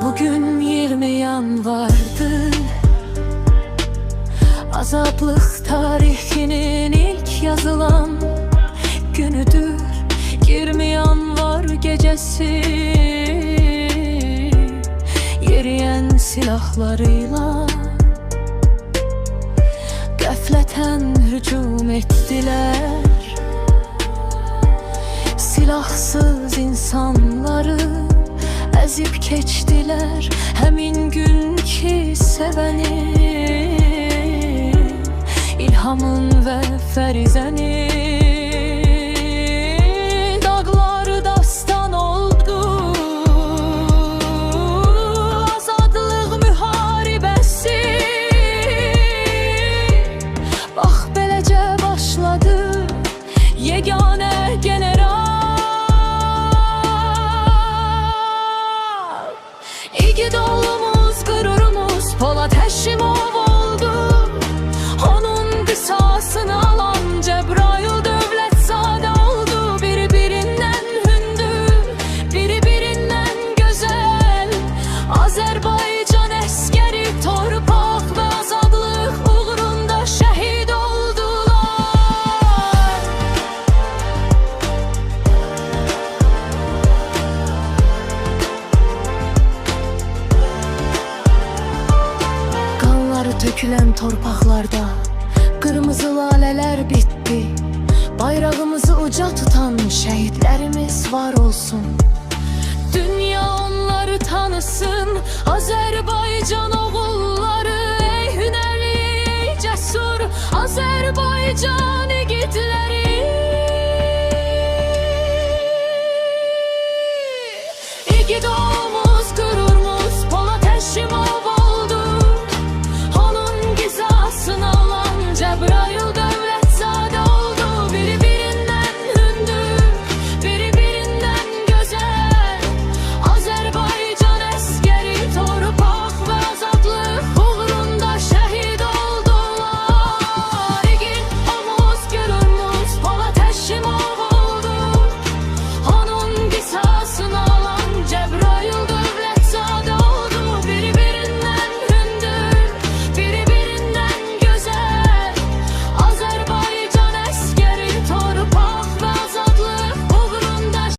Bugün 20 yanvardı, azaplık tarihinin ilk yazılan günüdür. 20 yanvar gecesi yeriyen silahlarıyla gafleten hücum ettiler. Silahsız insanları ezip keçtiler. Həmin gün ki sevəni, İlhamın ve Fərizəni, dağlar dastan oldu. Azadlıq müharibəsi bax beləcə başladı. Yeganə general İgidolumuz, gururumuz Polat Həşimov oldu. Onun qisasını alan Cəbrayıl Dövlətzadə oldu. Biri-birindən hündür, biri-birindən gözəl Azərbaycan əskəri torpaq və azadlıq uğrunda şəhid oldular. Qanları tökülən torpaqlarda qırmızı lalələr bitdi. Bayrağımızı uca tutan şəhidlərimiz var olsun. Dünya onları tanısın, Azərbaycan oğulları. Ey hünərli, ey cəsur Azərbaycan igidləri.